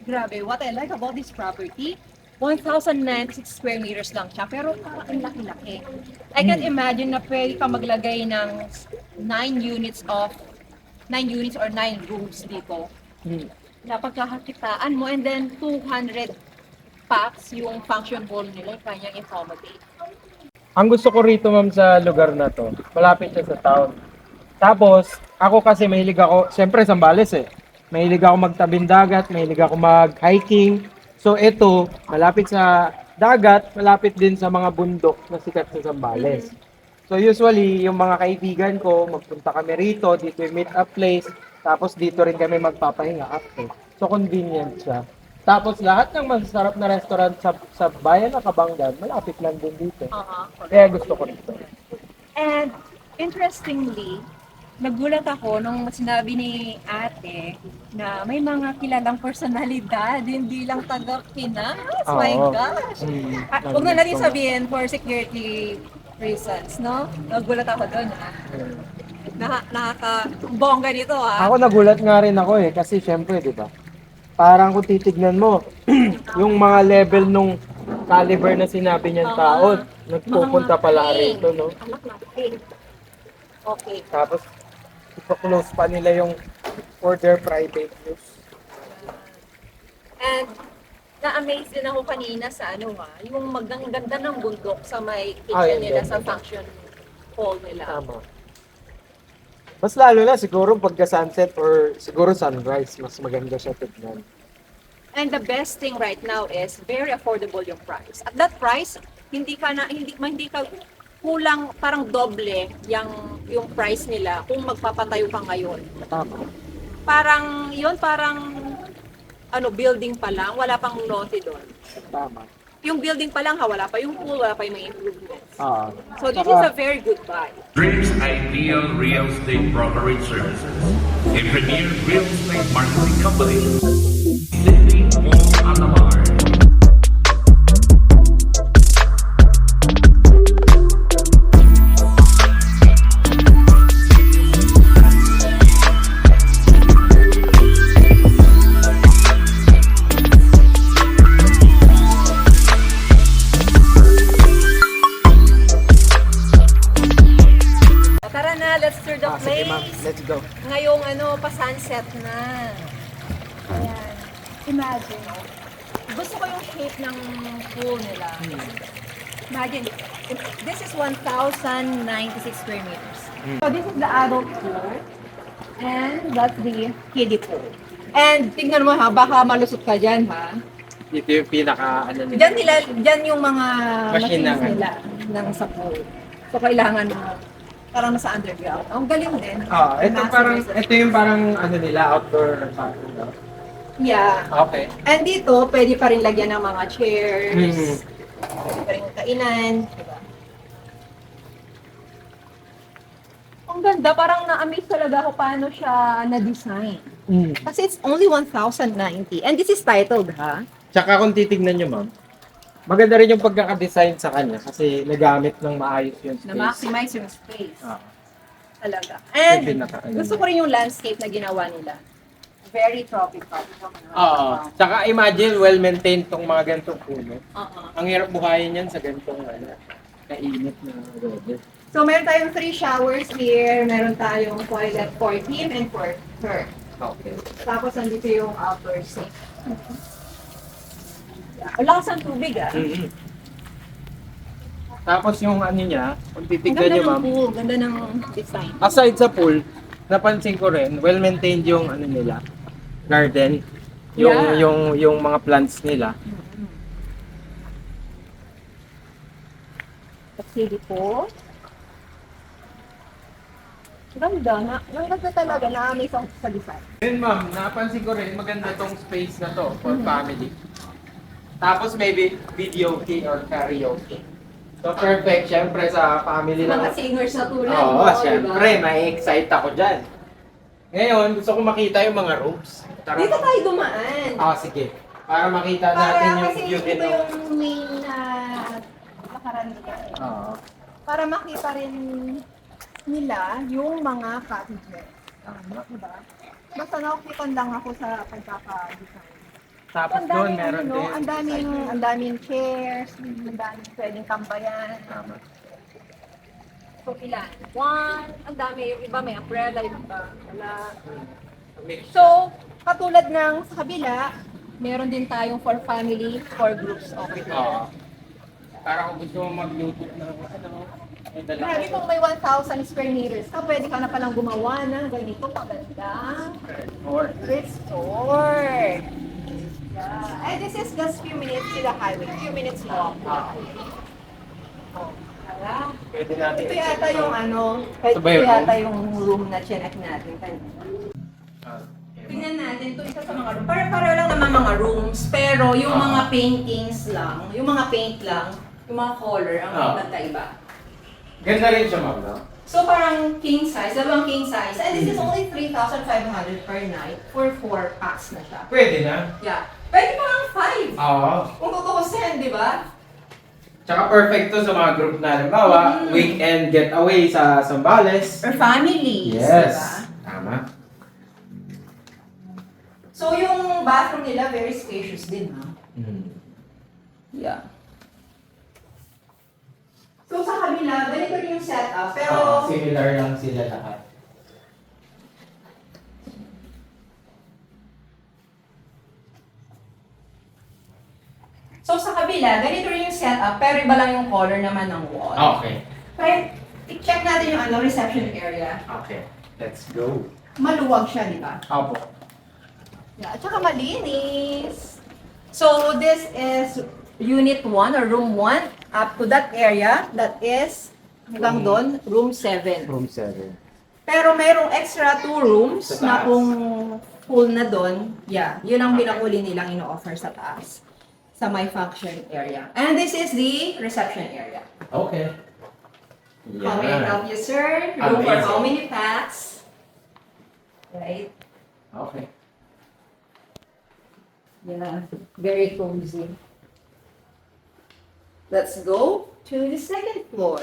Grabe, what I like about this property, 1,096 square meters lang siya, pero parang ang laki-laki. I can imagine na pwede ka maglagay ng 9 units or 9 rooms dito. Na pagkakakitaan mo, and then 200 packs yung function hall nila, yung kanyang accommodate. Ang gusto ko rito ma'am sa lugar na to, malapit siya sa town. Tapos, ako kasi mahilig ako, siyempre Zambales eh. Mahilig ako magtabing dagat, mahilig ako mag-hiking. So ito, malapit sa dagat, malapit din sa mga bundok na sikat sa Zambales. So usually, yung mga kaibigan ko, magpunta kami rito, dito yung meet up place, tapos dito rin kami magpapahinga after. So convenient siya. Tapos lahat ng masasarap na restaurant sa bayan ng Kabanggan, malapit lang din dito. Kaya gusto ko rito. And interestingly, nagulat ako nung sinabi ni ate na may mga kilalang personalidad, hindi lang taga Pinas. My Oo. gosh! Mm, Huwag na natin sabihin for security reasons, no? Nagulat ako doon. Nakaka-bongga nito, ha? Ako nagulat nga rin ako eh, kasi syempre, di ba? Parang kung titignan mo, yung mga level nung caliber na sinabi niyang tao, nagpupunta pala rito, no? Okay. Tapos, ipo-close pa nila yung for their private use. And na-amaze din ako kanina sa yung maganda ng bundok sa may kitchen nila, sa function hall nila. Tama. Mas lalo na siguro pagka sunset or siguro sunrise, mas maganda siya tignan. And the best thing right now is very affordable yung price. At that price, hindi ka kulang, parang doble yung price nila kung magpapatayo ka ngayon. Tama. Parang building pa lang, wala pang lote doon. Tama. Yung building pa lang, wala pa yung pool, wala pa yung mga improvements. Ah. So this is a very good buy. Dreams Ideal Real Estate Brokerage Services, a premier real estate marketing company. Sydney Mall Alamar. Tara na, let's tour the Sige ma'am, place. let's go. Ngayong pa-sunset na. Ayan. Imagine, gusto ko yung shape ng pool nila. Imagine, this is 1,096 square meters. So this is the adult pool. And that's the kiddie pool. And tingnan mo ha, baka malusot ka dyan ha. Dito yung pinaka ano nila. Dyan yung mga Machine machines na- nila ng sa pool. So kailangan mo parang nasa underground. Ang galing din. Ito yung parang ano nila, outdoor parking daw. Yeah. Okay. And dito, pwede pa rin lagyan ng mga chairs. Mhm. Pwede pa rin kainan. Diba? Ang ganda, parang na-amaze talaga ako paano siya na-design. Kasi it's only 1,090. And this is titled, ha? Tsaka kung titignan nyo ma'am, maganda rin yung pagkaka-design sa kanya kasi nagamit ng maayos yung space. Na-maximize yung space. Ah. Talaga. Yung And pinaka- gusto ko rin yung landscape na ginawa nila. Very tropical. Oo. Tsaka imagine, well-maintained tong mga ganitong puno. Oo. Ang hirap buhayin yan sa ganitong kainit na weather. So, meron tayong 3 showers here. Meron tayong toilet for him and for her. Okay. Tapos, nandito yung outdoor sink. Wala ka sa tubig, ah. Mhm. Tapos yung ano niya, kung Ang titignan ganda nyo ng ma'am, pool. Ganda ng design. aside sa pool, napansin ko rin, well-maintained yung ano nila, garden. Yung Yeah. yung mga plants nila. Kasi po. Ganda. Ganda talaga. Na-amaze ako sa design. Then ma'am, napansin ko rin, maganda tong space na to for family. Tapos maybe videoke or karaoke. So perfect, syempre sa family lang. Mga singers na tulad Oo, mo, syempre, diba? may excite ako dyan. Ngayon, gusto ko makita yung mga rooms. Tara. Dito tayo dumaan. Sige. Para makita natin yung Kasi view din. ito ng- yung main na lakaran nila. Oo. Para makita rin nila yung mga cottages. Diba? Basta nakukitan lang ako sa pagkaka-design. Tapos Ang doon daming, meron ano, din. ang daming chairs, ang daming pwedeng tambayan. Tama. So, ilan? One, ang dami. Yung iba may umbrella, yung iba wala. So, katulad ng sa kabila, meron din tayong for family, for groups over Oo. there. Para kung gusto mo magluto ng ano, may dala Grabe ko. kung may 1,000 square meters ka, pwede ka na palang gumawa ng ganito magandang Or, resort. Yeah. And this is just few minutes to the highway, few minutes walk. Oh, tara. pwede natin. Ito yata yung ano, Ito ito ba yung yata room? yung room na chinek natin kanina. Ah, Tingnan natin, ito isa sa mga room. Para lang naman mga rooms, pero yung mga paintings lang, yung mga paint lang, yung mga color, ang magkaiba. Ganda rin siya, ma'am, no? So parang king size, dalawang king size, and this is only 3,500 per night for 4 packs na siya. Pwede na. Yeah. Pwede pa nga 5. Oo. Kung tutuusin, di ba? Tsaka perfect to sa mga group na, halimbawa, weekend getaway sa Zambales. Or families, di ba? Yes. Tama. So yung bathroom nila, very spacious din, ha? Yeah. So sa kabila, ganito rin yung setup, pero Similar lang sila lahat. so sa kabila, ganito rin yung setup, pero iba lang yung color naman ng wall. Okay. Pero i-check natin yung ano, reception area. Okay. Let's go. Maluwag siya, di ba? Opo. Yeah, at saka malinis. So this is unit 1 or room 1 up to that area, that is hanggang doon, room 7. Room 7. Pero mayroong extra 2 rooms Sa na taas. kung full na doon, yeah, yun ang pinakuli nilang ino-offer sa taas, sa my function area. And this is the reception area. Okay. How may I help you, sir? Room for Amazing. how many packs? Right? Okay. Yeah, very cozy. Let's go to the second floor.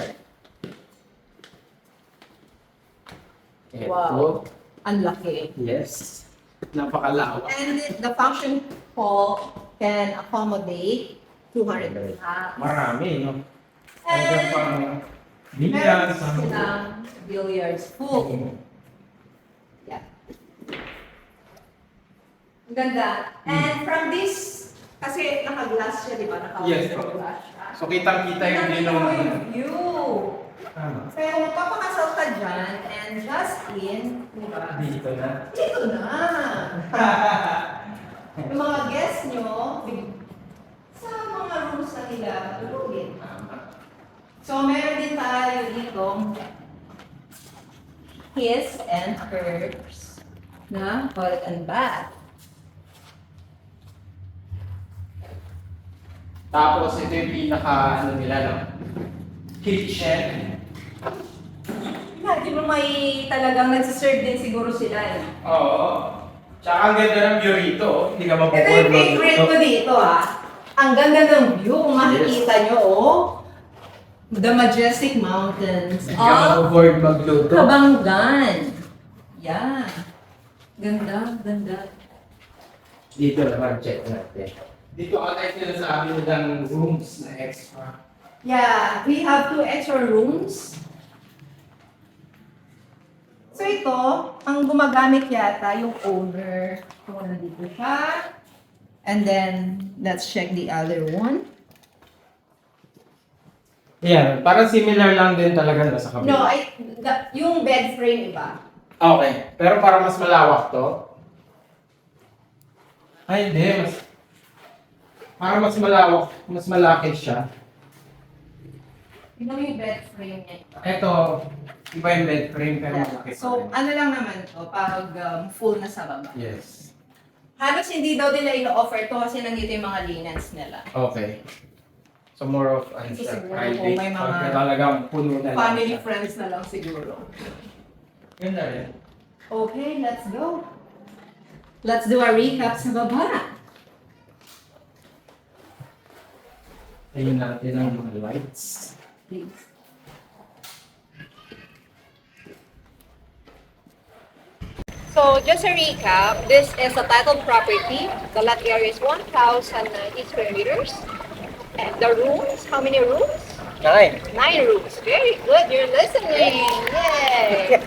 Ito. Wow. Ang laki. Yes. Napakalawak. And the function hall can accommodate 200 packs. Marami, no? Hanggang And pang meron billiards. silang billiards pool. Yeah. Ang ganda. And from this, kasi naka-glass siya, di ba? Yes. Naka-glass siya. So, kitang-kita yung Nakita dinom. mo yung view. Tama. Pero papakasal ka dyan, and just in, di ba? Dito na. Dito na! Yung mga guests nyo, sa mga rooms na nila, tulugin. Tama. So, meron din tayo dito, his and hers na toilet and bath. Tapos, ito yung pinaka, ano nila, no? Kitchen. Imagine mo may talagang nagsiserve din siguro sila eh. Oo. Tsaka ang ganda ng view rito, oh. Hindi ka Ito mabubuhay yung favorite ko dito ha. Ang ganda ng view, kung makikita nyo oh. The majestic mountains Hindi ka of mabubuhay magluto. Kabanggan. Yeah. Ganda, ganda. Dito naman, check natin. Dito ka tayo sinasabi nilang rooms na extra. Yeah, we have 2 extra rooms. So ito, ang gumagamit yata yung owner. Kung nandito siya. And then, let's check the other one. Yan, parang similar lang din talaga na sa kabila. No, yung bed frame iba. Okay, pero para mas malawak to. Ay, hindi. Para mas malawak, mas malaki siya. Tingnan mo yung bed frame niya. Ito, iba yung bed frame pero Yeah. malaki. So, ano lang naman to, pag full na sa baba. Yes. Halos hindi daw nila ino-offer to kasi nandito yung mga linens nila. Okay. So more of ano So, siya, siguro private. kung may mga Pagka talagang puno na lang Family siya. friends na lang siguro. Ganda rin. Okay, let's go. Let's do a recap sa baba. Tingnan natin ang mga lights. Please. So just a recap, this is a titled property. The lot area is 1,090 square meters. And the rooms, how many rooms? 9. 9 rooms. Very good, you're listening. Yay!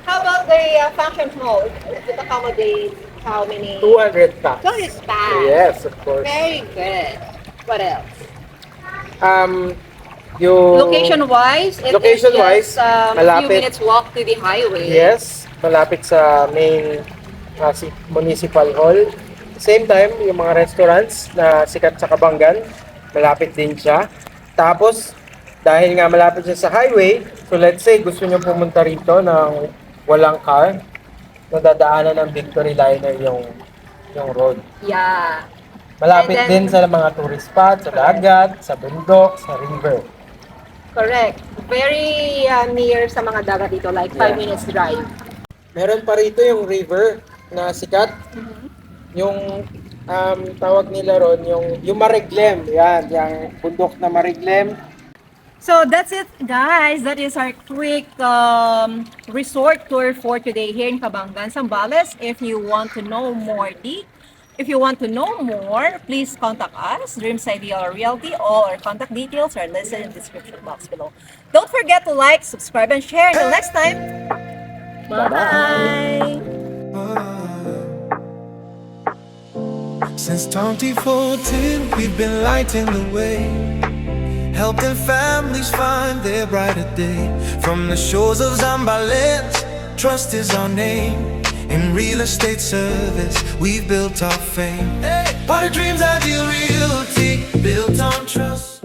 How about the function hall? It accommodate how many? 200 packs. 200 packs. Yes, of course. Very good. What else? Yung Location-wise, it Location-wise, is just a few malapit. minutes walk to the highway. Yes, malapit sa main municipal hall. Same time, yung mga restaurants na sikat sa Kabanggan, malapit din siya. Tapos, dahil nga malapit siya sa highway, so let's say gusto nyo pumunta rito ng walang car, nadadaanan ng Victory Liner yung road. Yeah. Malapit And then- din sa mga tourist spots, sa dagat, sa bundok, sa river. Correct. Very near sa mga dagat dito, like 5 Yeah. minutes drive. Meron pa rito yung river na sikat. Yung tawag nila ron, yung Mariglem. Yan, yung bundok na Mariglem. So that's it, guys. That is our quick resort tour for today here in Cabangan, Zambales. If you want to know more, please contact us, Dreams Ideal Realty. All our contact details are listed in the description box below. Don't forget to like, subscribe, and share. Until next time, bye! Since 2014, we've been lighting the way, helping families find their brighter day. From the shores of Zambales, trust is our name. In real estate service, we've built our fame. Party Dreams Ideal Realty, built on trust.